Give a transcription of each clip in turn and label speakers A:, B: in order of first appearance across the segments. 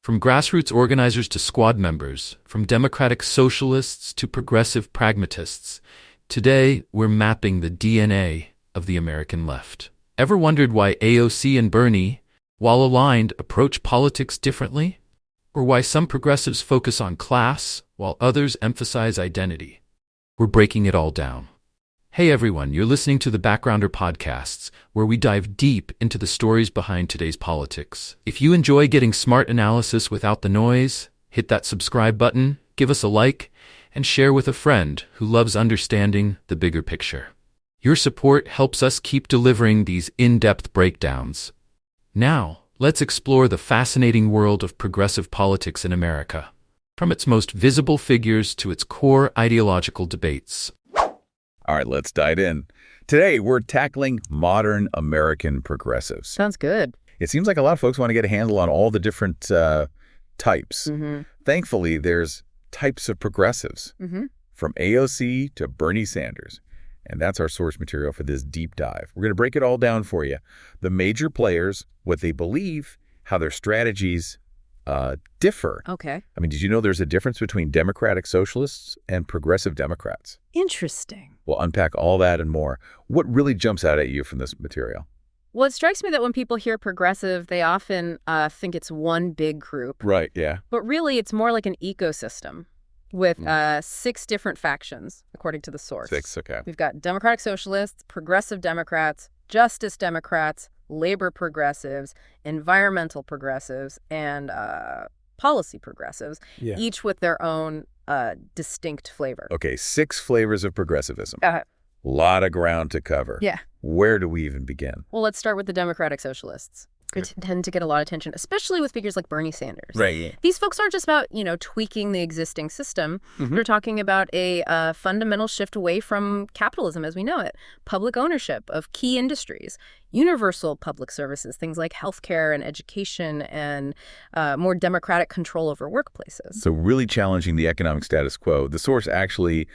A: From grassroots organizers to squad members, from democratic socialists to progressive pragmatists, today we're mapping the DNA of the American left. Ever wondered why AOC and Bernie, while aligned, approach politics differently? Or why some progressives focus on class while others emphasize identity? We're breaking it all down. Hey everyone, you're listening to the Backgrounder podcasts, where we dive deep into the stories behind today's politics. If you enjoy getting smart analysis without the noise, hit that subscribe button, give us a like, and share with a friend who loves understanding the bigger picture. Your support helps us keep delivering these in-depth breakdowns. Now, let's explore the fascinating world of progressive politics in America, from its most visible figures to its core ideological debates.
B: All right, let's dive in. Today, we're tackling modern American progressives.
C: Sounds good.
B: It seems like a lot of folks want to get a handle on all the different types.
C: Mm-hmm.
B: Thankfully, there's types of progressives, from AOC to Bernie Sanders. And that's our source material for this deep dive. We're going to break it all down for you. The major players, what they believe, how their strategies differ.
C: Okay.
B: I mean, did you know there's a difference between democratic socialists and progressive Democrats?
C: Interesting.
B: We'll unpack all that and more. What really jumps out at you from this material?
C: Well, it strikes me that when people hear progressive, they often think it's one big group.
B: Right, yeah.
C: But really, it's more like an ecosystem with 6 different factions, according to the source.
B: 6, okay.
C: We've got democratic socialists, progressive Democrats, justice Democrats, labor progressives, environmental progressives, and policy progressives, each with their own distinct flavor.
B: Okay, 6 flavors of progressivism.
C: Uh,
B: Lot of ground to cover.
C: Yeah.
B: Where do we even begin?
C: Well, let's start with the democratic socialists. They tend to get a lot of attention, especially with figures like Bernie Sanders.
B: Right, yeah.
C: These folks aren't just about, tweaking the existing system. They're talking about a fundamental shift away from capitalism as we know it, public ownership of key industries, universal public services, things like healthcare and education, and more democratic control over workplaces.
B: So really challenging the economic status quo. The source actually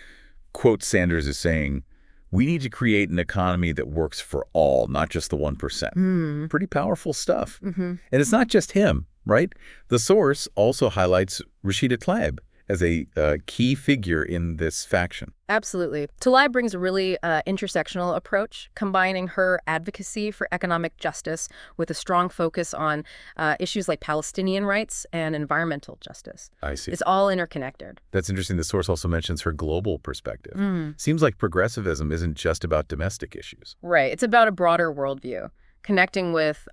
B: quotes Sanders as saying, we need to create an economy that works for all, not just the 1%. Pretty powerful stuff. And it's not just him, right? The source also highlights Rashida Tlaib as a key figure in this faction.
C: Absolutely. Tlaib brings a really intersectional approach, combining her advocacy for economic justice with a strong focus on issues like Palestinian rights and environmental justice.
B: I see.
C: It's all interconnected.
B: That's interesting. The source also mentions her global perspective. Seems like progressivism isn't just about domestic issues.
C: Right. It's about a broader worldview, connecting with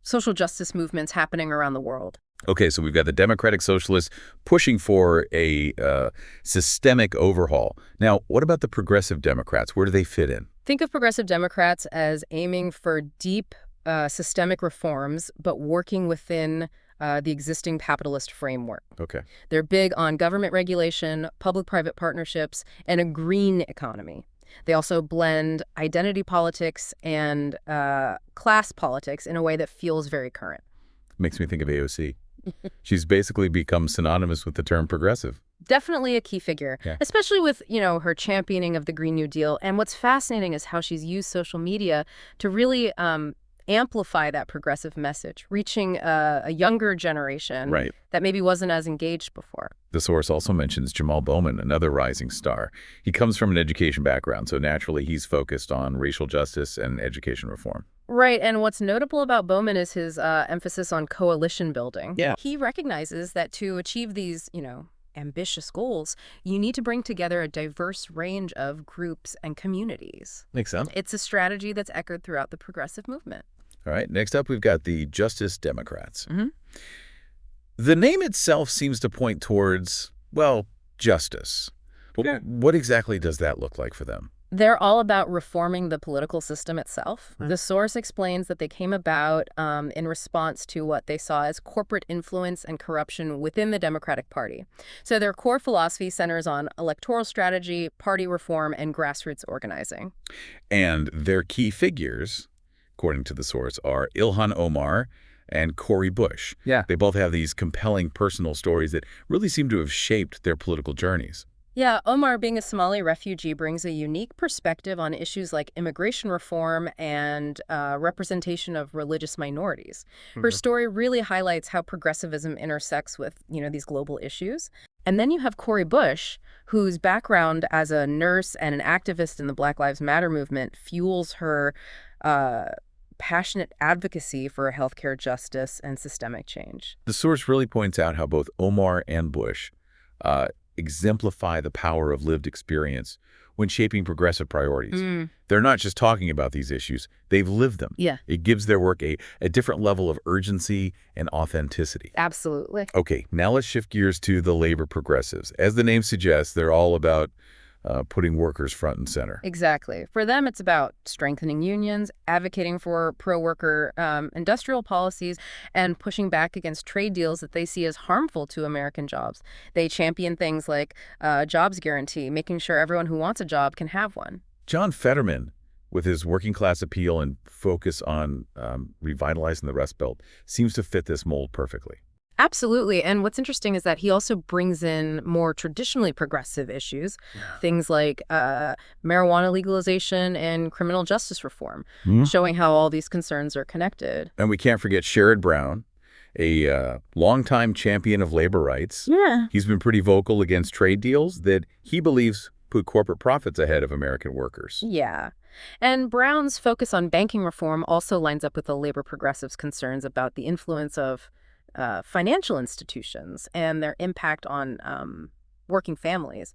C: social justice movements happening around the world.
B: Okay, so we've got the democratic socialists pushing for a systemic overhaul. Now, what about the progressive Democrats? Where do they fit in?
C: Think of progressive Democrats as aiming for deep systemic reforms, but working within the existing capitalist framework.
B: Okay.
C: They're big on government regulation, public-private partnerships, and a green economy. They also blend identity politics and class politics in a way that feels very current.
B: Makes me think of AOC. She's basically become synonymous with the term progressive.
C: Definitely a key figure,
B: Yeah.
C: especially with, her championing of the Green New Deal. And what's fascinating is how she's used social media to really amplify that progressive message, reaching a younger generation that maybe wasn't as engaged before.
B: The source also mentions Jamal Bowman, another rising star. He comes from an education background, so naturally he's focused on racial justice and education reform.
C: Right, and what's notable about Bowman is his emphasis on coalition building.
B: Yeah.
C: He recognizes that to achieve these, ambitious goals, you need to bring together a diverse range of groups and communities.
B: Makes sense.
C: It's a strategy that's echoed throughout the progressive movement.
B: All right, next up we've got the Justice Democrats. The name itself seems to point towards, well, justice. But what exactly does that look like for them?
C: They're all about reforming the political system itself. The source explains that they came about in response to what they saw as corporate influence and corruption within the Democratic Party. So their core philosophy centers on electoral strategy, party reform, and grassroots organizing.
B: And their key figures, according to the source, are Ilhan Omar and Cori Bush. Yeah. They both have these compelling personal stories that really seem to have shaped their political journeys.
C: Yeah, Omar, being a Somali refugee, brings a unique perspective on issues like immigration reform and representation of religious minorities. Her story really highlights how progressivism intersects with, these global issues. And then you have Cori Bush, whose background as a nurse and an activist in the Black Lives Matter movement fuels her uh, passionate advocacy for healthcare justice and systemic change.
B: The source really points out how both Omar and Bush uh, exemplify the power of lived experience when shaping progressive priorities. They're not just talking about these issues, they've lived them.
C: Yeah,
B: It gives their work a different level of urgency and authenticity.
C: absolutely.
B: Okay, now let's shift gears to the labor progressives. As the name suggests, they're all about putting workers front and center.
C: Exactly. For them, it's about strengthening unions, advocating for pro-worker industrial policies, and pushing back against trade deals that they see as harmful to American jobs. They champion things like jobs guarantee, making sure everyone who wants a job can have one.
B: John Fetterman, with his working class appeal and focus on revitalizing the Rust Belt, seems to fit this mold perfectly.
C: Absolutely. And what's interesting is that he also brings in more traditionally progressive issues, things like marijuana legalization and criminal justice reform, showing how all these concerns are connected.
B: And we can't forget Sherrod Brown, a longtime champion of labor rights.
C: Yeah.
B: He's been pretty vocal against trade deals that he believes put corporate profits ahead of American workers.
C: Yeah. And Brown's focus on banking reform also lines up with the labor progressives' concerns about the influence of financial institutions and their impact on working families.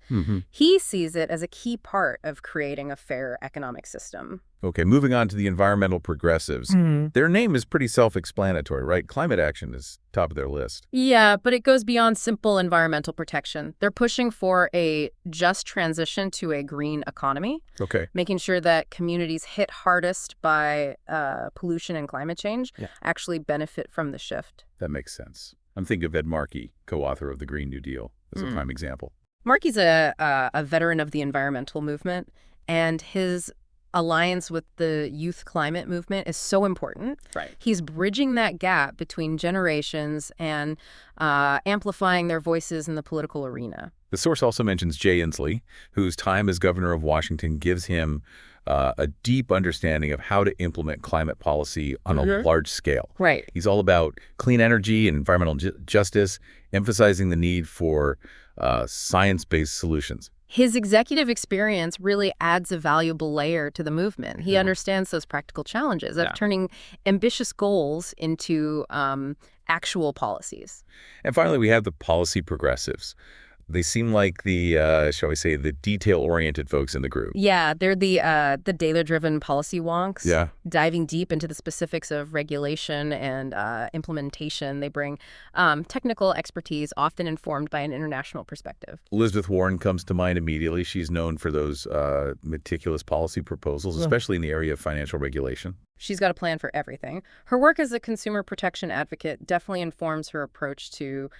C: He sees it as a key part of creating a fair economic system.
B: Okay, moving on to the environmental progressives. Their name is pretty self-explanatory, right? Climate action is top of their list.
C: Yeah, but it goes beyond simple environmental protection. They're pushing for a just transition to a green economy,
B: Okay.
C: making sure that communities hit hardest by pollution and climate change actually benefit from the shift.
B: That makes sense. I'm thinking of Ed Markey, co-author of the Green New Deal, as a prime example.
C: Markey's a veteran of the environmental movement, and his alliance with the youth climate movement is so important.
B: Right.
C: He's bridging that gap between generations and amplifying their voices in the political arena.
B: The source also mentions Jay Inslee, whose time as governor of Washington gives him a deep understanding of how to implement climate policy on a large scale.
C: Right.
B: He's all about clean energy and environmental justice, emphasizing the need for science-based solutions.
C: His executive experience really adds a valuable layer to the movement. He understands those practical challenges of turning ambitious goals into actual policies.
B: And finally, we have the policy progressives. They seem like the, shall we say, the detail-oriented folks in the group.
C: Yeah, they're the data-driven policy wonks.
B: Yeah.
C: Diving deep into the specifics of regulation and implementation. They bring technical expertise, often informed by an international perspective.
B: Elizabeth Warren comes to mind immediately. She's known for those meticulous policy proposals, especially in the area of financial regulation.
C: She's got a plan for everything. Her work as a consumer protection advocate definitely informs her approach to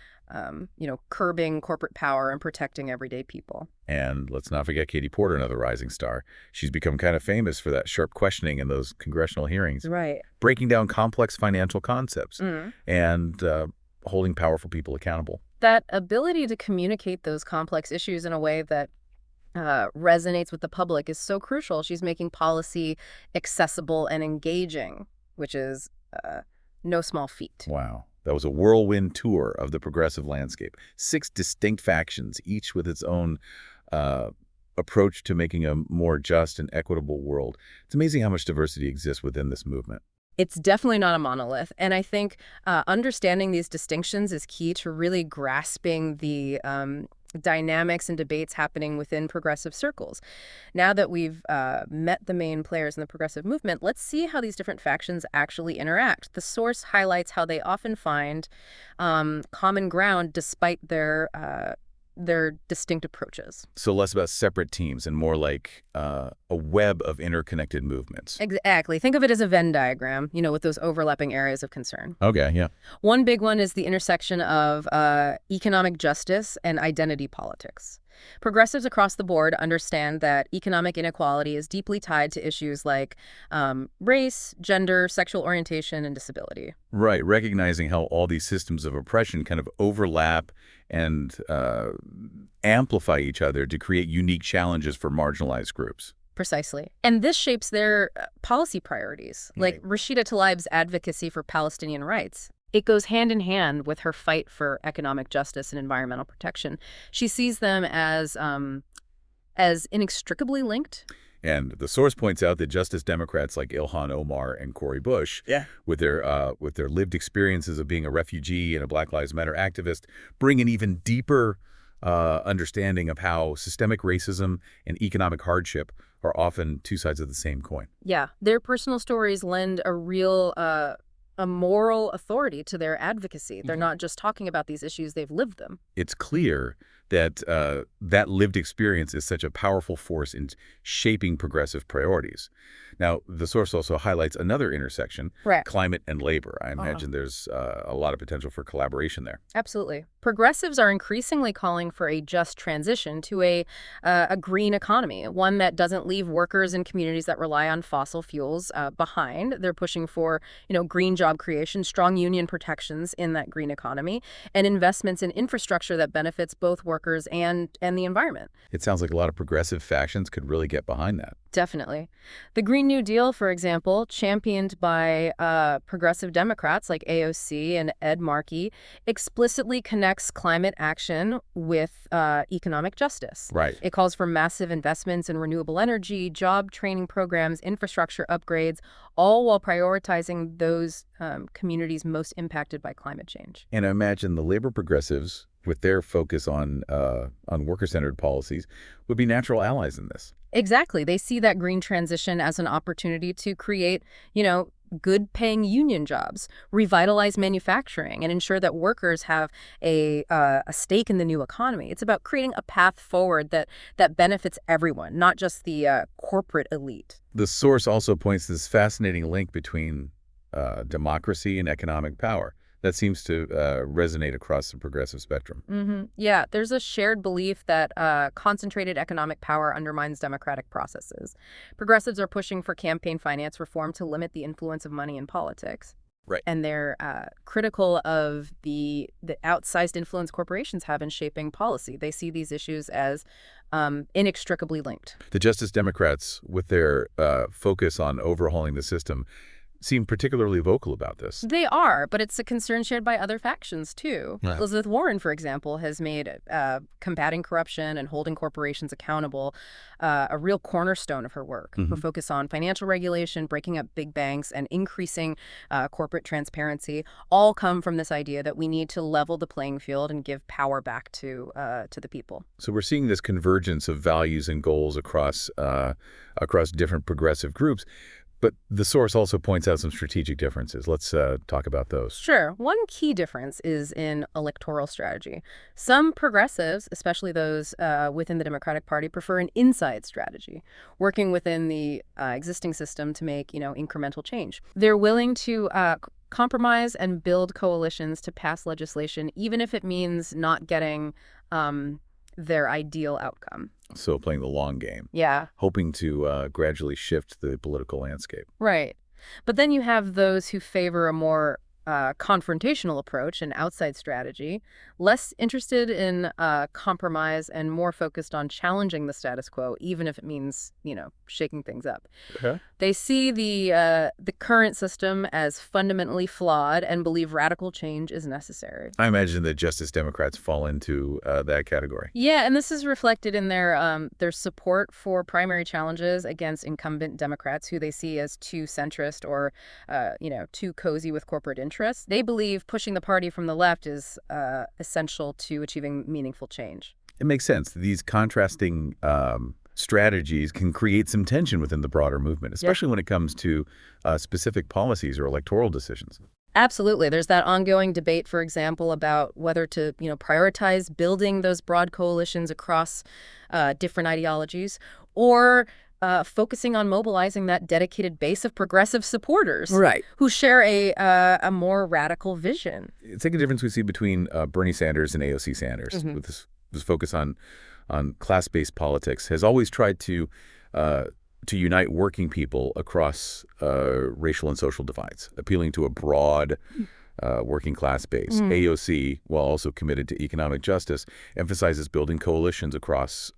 C: curbing corporate power and protecting everyday people.
B: And let's not forget Katie Porter, another rising star. She's become kind of famous for that sharp questioning in those congressional hearings,
C: Right.
B: breaking down complex financial concepts and holding powerful people accountable.
C: That ability to communicate those complex issues in a way that resonates with the public is so crucial. She's making policy accessible and engaging, which is no small feat.
B: Wow. That was a whirlwind tour of the progressive landscape. 6 distinct factions, each with its own approach to making a more just and equitable world. It's amazing how much diversity exists within this movement.
C: It's definitely not a monolith. And I think understanding these distinctions is key to really grasping the dynamics and debates happening within progressive circles. Now that we've met the main players in the progressive movement, let's see how these different factions actually interact. The source highlights how they often find common ground despite their distinct approaches.
B: So less about separate teams and more like a web of interconnected movements.
C: Exactly. Think of it as a Venn diagram, with those overlapping areas of concern.
B: Okay, yeah.
C: One big one is the intersection of economic justice and identity politics. Progressives across the board understand that economic inequality is deeply tied to issues like race, gender, sexual orientation, and disability.
B: Right, recognizing how all these systems of oppression kind of overlap and amplify each other to create unique challenges for marginalized groups.
C: Precisely. And this shapes their policy priorities, like Rashida Tlaib's advocacy for Palestinian rights. It goes hand in hand with her fight for economic justice and environmental protection. She sees them as inextricably linked.
B: And the source points out that Justice Democrats like Ilhan Omar and Cori Bush, with their lived experiences of being a refugee and a Black Lives Matter activist, bring an even deeper understanding of how systemic racism and economic hardship are often two sides of the same coin.
C: Yeah, their personal stories lend a real a moral authority to their advocacy. They're not just talking about these issues, they've lived them.
B: It's clear that that lived experience is such a powerful force in shaping progressive priorities. Now, the source also highlights another intersection, climate and labor. I imagine there's a lot of potential for collaboration there.
C: Absolutely. Progressives are increasingly calling for a just transition to a green economy, one that doesn't leave workers and communities that rely on fossil fuels behind. They're pushing for, green job creation, strong union protections in that green economy, and investments in infrastructure that benefits both workers and the environment.
B: It sounds like a lot of progressive factions could really get behind that.
C: Definitely. The Green New Deal, for example, championed by progressive Democrats like AOC and Ed Markey, explicitly connects climate action with economic justice.
B: Right.
C: It calls for massive investments in renewable energy, job training programs, infrastructure upgrades, all while prioritizing those communities most impacted by climate change.
B: And I imagine the labor progressives, with their focus on worker-centered policies, would be natural allies in this.
C: Exactly. They see that green transition as an opportunity to create, good-paying union jobs, revitalize manufacturing, and ensure that workers have a stake in the new economy. It's about creating a path forward that benefits everyone, not just the corporate elite.
B: The source also points to this fascinating link between democracy and economic power. That seems to resonate across the progressive spectrum.
C: Yeah, there's a shared belief that concentrated economic power undermines democratic processes. Progressives are pushing for campaign finance reform to limit the influence of money in politics.
B: Right.
C: And they're critical of the outsized influence corporations have in shaping policy. They see these issues as inextricably linked.
B: The Justice Democrats, with their focus on overhauling the system, seem particularly vocal about this.
C: They are, but it's a concern shared by other factions, too.
B: Yeah.
C: Elizabeth Warren, for example, has made combating corruption and holding corporations accountable a real cornerstone of her work. Her focus on financial regulation, breaking up big banks, and increasing corporate transparency all come from this idea that we need to level the playing field and give power back to the people. So
B: we're seeing this convergence of values and goals across different progressive groups. But the source also points out some strategic differences. Let's talk about those.
C: Sure. One key difference is in electoral strategy. Some progressives, especially those within the Democratic Party, prefer an inside strategy, working within the existing system to make, incremental change. They're willing to compromise and build coalitions to pass legislation, even if it means not getting their ideal outcome.
B: So playing the long game.
C: Yeah.
B: Hoping to gradually shift the political landscape.
C: Right. But then you have those who favor a more confrontational approach, an outside strategy, less interested in compromise and more focused on challenging the status quo, even if it means, shaking things up.
B: Okay.
C: They see the current system as fundamentally flawed and believe radical change is necessary.
B: I imagine that Justice Democrats fall into that category.
C: Yeah, and this is reflected in their support for primary challenges against incumbent Democrats who they see as too centrist or, too cozy with corporate interests. They believe pushing the party from the left is essential to achieving meaningful change.
B: It makes sense. These contrasting strategies can create some tension within the broader movement, especially when it comes to specific policies or electoral decisions.
C: Absolutely. There's that ongoing debate, for example, about whether to, prioritize building those broad coalitions across different ideologies or focusing on mobilizing that dedicated base of progressive supporters who share a more radical vision.
B: It's like a difference we see between Bernie Sanders and AOC Sanders with this focus on on class-based politics has always tried to unite working people across racial and social divides, appealing to a broad working class base. AOC, while also committed to economic justice, emphasizes building coalitions across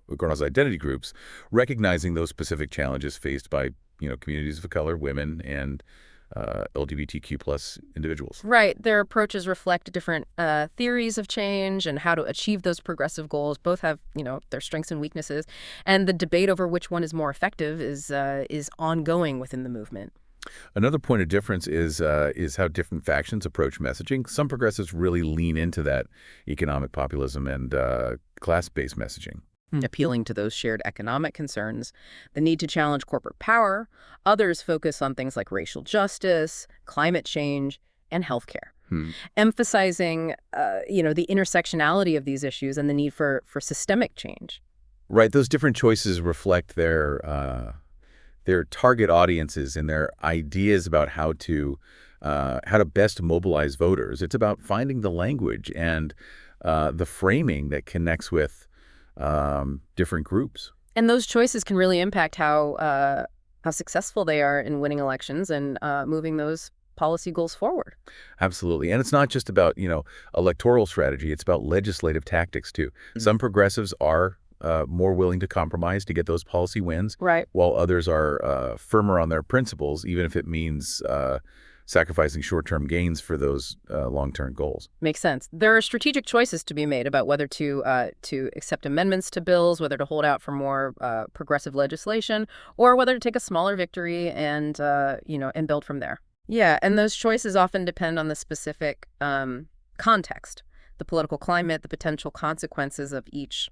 B: identity groups, recognizing those specific challenges faced by communities of color, women, and LGBTQ plus individuals.
C: Right. Their approaches reflect different theories of change and how to achieve those progressive goals. Both have, their strengths and weaknesses. And the debate over which one is more effective is ongoing within the movement.
B: Another point of difference is how different factions approach messaging. Some progressives really lean into that economic populism and class-based messaging,
C: appealing to those shared economic concerns, the need to challenge corporate power. Others focus on things like racial justice, climate change, and healthcare, emphasizing, the intersectionality of these issues and the need for systemic change.
B: Right. Those different choices reflect their target audiences and their ideas about how to best mobilize voters. It's about finding the language and the framing that connects with different groups.
C: And those choices can really impact how successful they are in winning elections and moving those policy goals forward.
B: Absolutely. And it's not just about, electoral strategy. It's about legislative tactics, too. Some progressives are more willing to compromise to get those policy wins,
C: right,
B: while others are firmer on their principles, even if it means sacrificing short-term gains for those long-term goals.
C: Makes sense. There are strategic choices to be made about whether to accept amendments to bills, whether to hold out for more progressive legislation, or whether to take a smaller victory and build from there. Yeah, and those choices often depend on the specific context, the political climate, the potential consequences of each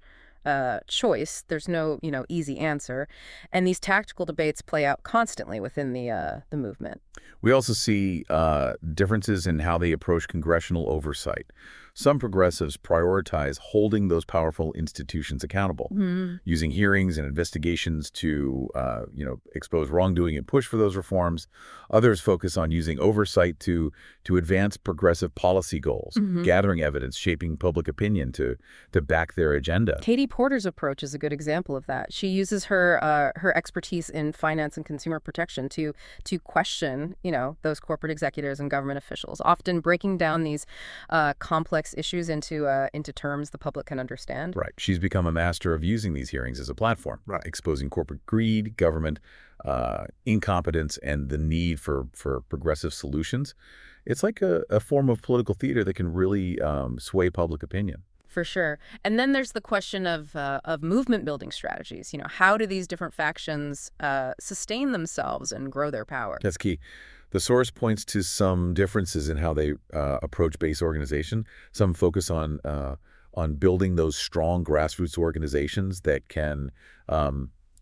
C: choice. There's no, easy answer. And these tactical debates play out constantly within the movement.
B: We also see differences in how they approach congressional oversight. Some progressives prioritize holding those powerful institutions accountable, using hearings and investigations to, expose wrongdoing and push for those reforms. Others focus on using oversight to advance progressive policy goals, gathering evidence, shaping public opinion to back their agenda.
C: Katie Porter's approach is a good example of that. She uses her expertise in finance and consumer protection to question, those corporate executives and government officials, often breaking down these complex issues into terms the public can understand.
B: Right. She's become a master of using these hearings as a platform,
D: right,
B: exposing corporate greed, government incompetence, and the need for progressive solutions. It's like a form of political theater that can really sway public opinion.
C: For sure. And then there's the question of movement building strategies. How do these different factions sustain themselves and grow their power?
B: That's key. The source points to some differences in how they approach base organization. Some focus on building those strong grassroots organizations that can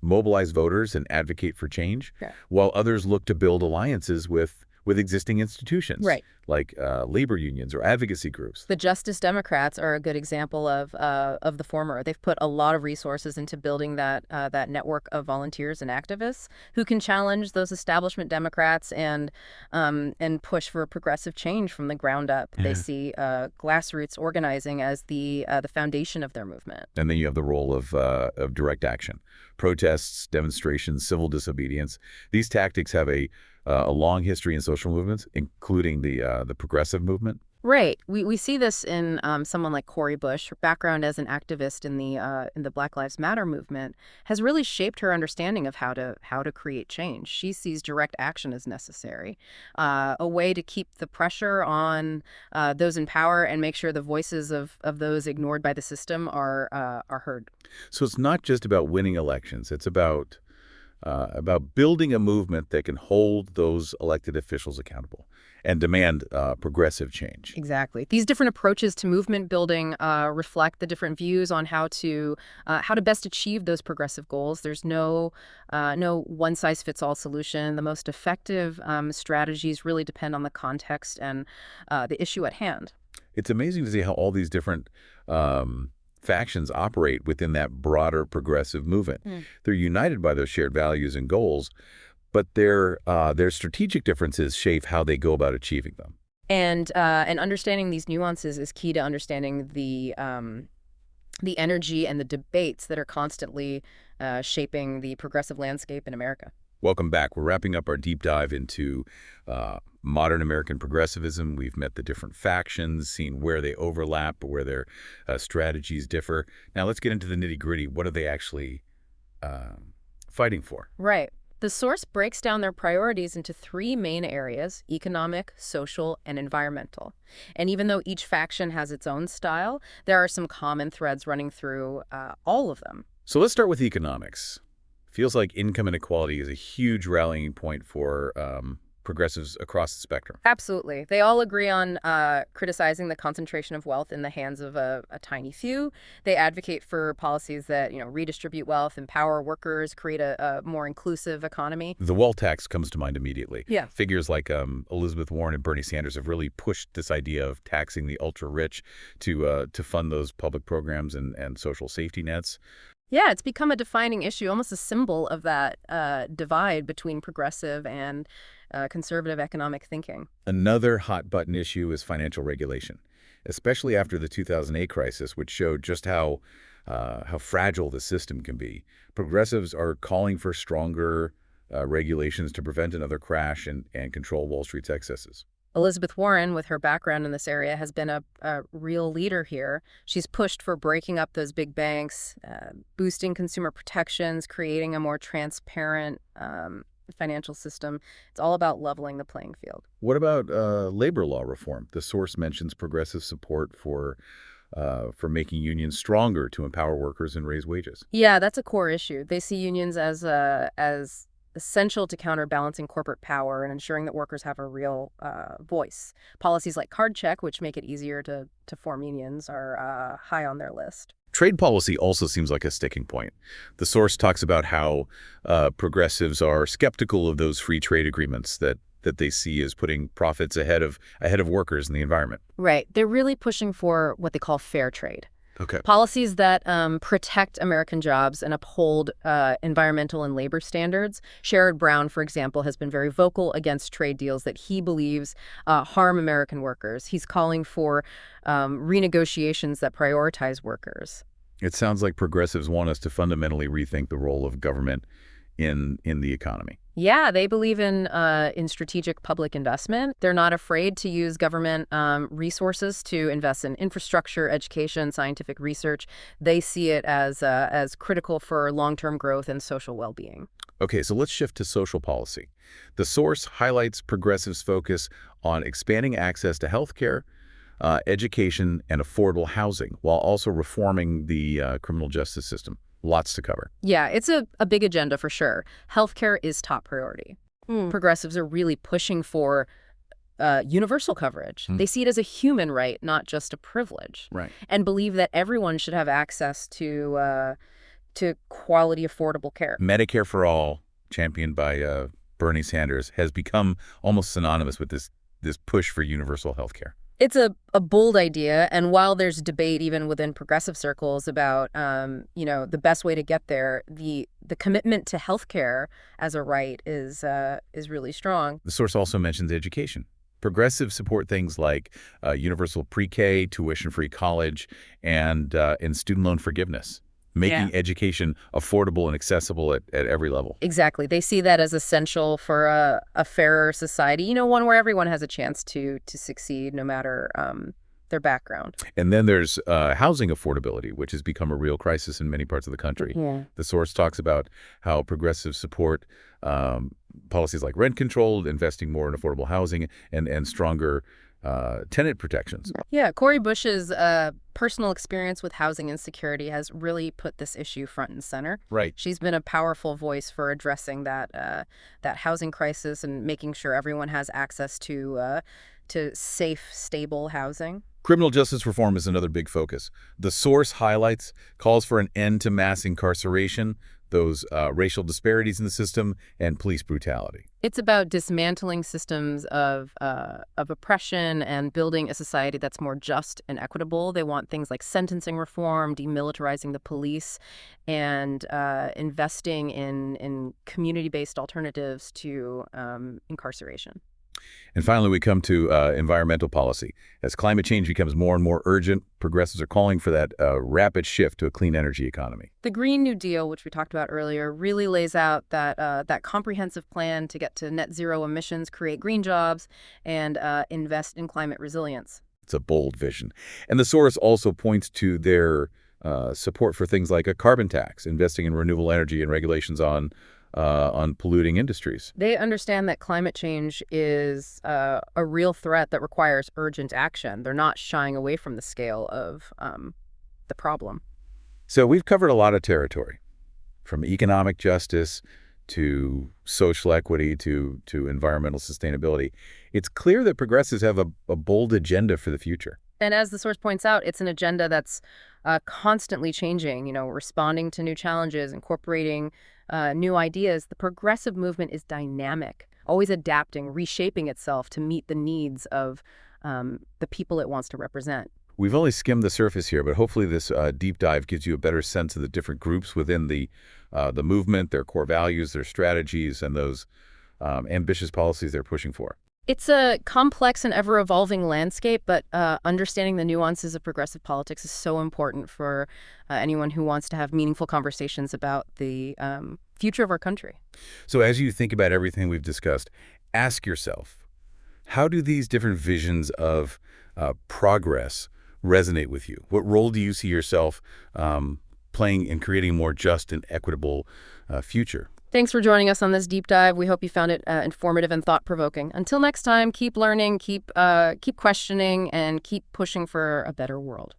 B: mobilize voters and advocate for change, while others look to build alliances with existing institutions,
C: right,
B: like labor unions or advocacy groups.
C: The Justice Democrats are a good example of the former. They've put a lot of resources into building that network of volunteers and activists who can challenge those establishment Democrats and push for progressive change from the ground up. They see grassroots organizing as the foundation of their movement.
B: And then you have the role of direct action, protests, demonstrations, civil disobedience. These tactics have a long history in social movements, including the progressive movement.
C: Right. We see this in someone like Cori Bush. Her background as an activist in the Black Lives Matter movement has really shaped her understanding of how to create change. She sees direct action as necessary, a way to keep the pressure on those in power and make sure the voices of those ignored by the system are heard.
B: So it's not just about winning elections. It's about building a movement that can hold those elected officials accountable and demand progressive change.
C: Exactly. These different approaches to movement building reflect the different views on how to best achieve those progressive goals. There's no one-size-fits-all solution. The most effective strategies really depend on the context and the issue at hand.
B: It's amazing to see how all these different factions operate within that broader progressive movement. They're united by those shared values and goals, but their strategic differences shape how they go about achieving them.
C: And understanding these nuances is key to understanding the the energy and the debates that are constantly shaping the progressive landscape in America.
B: Welcome back. We're wrapping up our deep dive into modern American progressivism. We've met the different factions, seen where they overlap, where their strategies differ. Now let's get into the nitty-gritty. What are they actually fighting for?
C: Right. The source breaks down their priorities into three main areas: economic, social, and environmental. And even though each faction has its own style, there are some common threads running through all of them.
B: So let's start with economics. Feels like income inequality is a huge rallying point for progressives across the spectrum.
C: Absolutely. They all agree on criticizing the concentration of wealth in the hands of a tiny few. They advocate for policies that, redistribute wealth, empower workers, create a more inclusive economy.
B: The wealth tax comes to mind immediately.
C: Yeah.
B: Figures like Elizabeth Warren and Bernie Sanders have really pushed this idea of taxing the ultra-rich to fund those public programs and social safety nets.
C: Yeah, it's become a defining issue, almost a symbol of that divide between progressive and conservative economic thinking.
B: Another hot-button issue is financial regulation, especially after the 2008 crisis, which showed just how fragile the system can be. Progressives are calling for stronger regulations to prevent another crash and control Wall Street's excesses.
C: Elizabeth Warren, with her background in this area, has been a real leader here. She's pushed for breaking up those big banks, boosting consumer protections, creating a more transparent financial system. It's all about leveling the playing field.
B: What about labor law reform? The source mentions progressive support for making unions stronger to empower workers and raise wages.
C: Yeah, that's a core issue. They see unions as essential to counterbalancing corporate power and ensuring that workers have a real voice. Policies like card check, which make it easier to form unions, are high on their list.
B: Trade policy also seems like a sticking point. The source talks about how progressives are skeptical of those free trade agreements that they see as putting profits ahead of workers and the environment.
C: Right. They're really pushing for what they call fair trade.
B: Okay.
C: Policies that protect American jobs and uphold environmental and labor standards. Sherrod Brown, for example, has been very vocal against trade deals that he believes harm American workers. He's calling for renegotiations that prioritize workers.
B: It sounds like progressives want us to fundamentally rethink the role of government in the economy.
C: Yeah, they believe in strategic public investment. They're not afraid to use government resources to invest in infrastructure, education, scientific research. They see it as critical for long-term growth and social well-being.
B: Okay, so let's shift to social policy. The source highlights progressives' focus on expanding access to health care, education, and affordable housing, while also reforming the criminal justice system. Lots to cover.
C: Yeah, it's a big agenda for sure. Healthcare is top priority. Progressives are really pushing for universal coverage. They see it as a human right, not just a privilege.
B: Right.
C: And believe that everyone should have access to quality, affordable care.
B: Medicare for all, championed by Bernie Sanders, has become almost synonymous with this push for universal health care.
C: It's a bold idea, and while there's debate even within progressive circles about, the best way to get there, the commitment to healthcare as a right is really strong.
B: The source also mentions education. Progressives support things like universal pre-K, tuition-free college, and student loan forgiveness, making education affordable and accessible at every level.
C: Exactly. They see that as essential for a fairer society, one where everyone has a chance to succeed no matter their background.
B: And then there's housing affordability, which has become a real crisis in many parts of the country.
C: Yeah.
B: The source talks about how progressives support policies like rent control, investing more in affordable housing, and stronger tenant protections.
C: Yeah, Cori Bush's personal experience with housing insecurity has really put this issue front and center.
B: Right.
C: She's been a powerful voice for addressing that housing crisis and making sure everyone has access to safe, stable housing.
B: Criminal justice reform is another big focus. The source highlights calls for an end to mass incarceration, those racial disparities in the system, and police brutality.
C: It's about dismantling systems of oppression and building a society that's more just and equitable. They want things like sentencing reform, demilitarizing the police, and investing in community-based alternatives to incarceration.
B: And finally, we come to environmental policy. As climate change becomes more and more urgent, progressives are calling for that rapid shift to a clean energy economy.
C: The Green New Deal, which we talked about earlier, really lays out that comprehensive plan to get to net zero emissions, create green jobs, and invest in climate resilience.
B: It's a bold vision. And the source also points to their support for things like a carbon tax, investing in renewable energy and regulations on polluting industries.
C: They understand that climate change is a real threat that requires urgent action. They're not shying away from the scale of the problem.
B: So we've covered a lot of territory, from economic justice to social equity to environmental sustainability. It's clear that progressives have a bold agenda for the future.
C: And as the source points out, it's an agenda that's constantly changing, responding to new challenges, incorporating new ideas. The progressive movement is dynamic, always adapting, reshaping itself to meet the needs of the people it wants to represent.
B: We've only skimmed the surface here, but hopefully this deep dive gives you a better sense of the different groups within the movement, their core values, their strategies, and those ambitious policies they're pushing for.
C: It's a complex and ever-evolving landscape, but understanding the nuances of progressive politics is so important for anyone who wants to have meaningful conversations about the future of our country.
B: So as you think about everything we've discussed, ask yourself, how do these different visions of progress resonate with you? What role do you see yourself playing in creating a more just and equitable future?
C: Thanks for joining us on this deep dive. We hope you found it informative and thought-provoking. Until next time, keep learning, keep questioning, and keep pushing for a better world.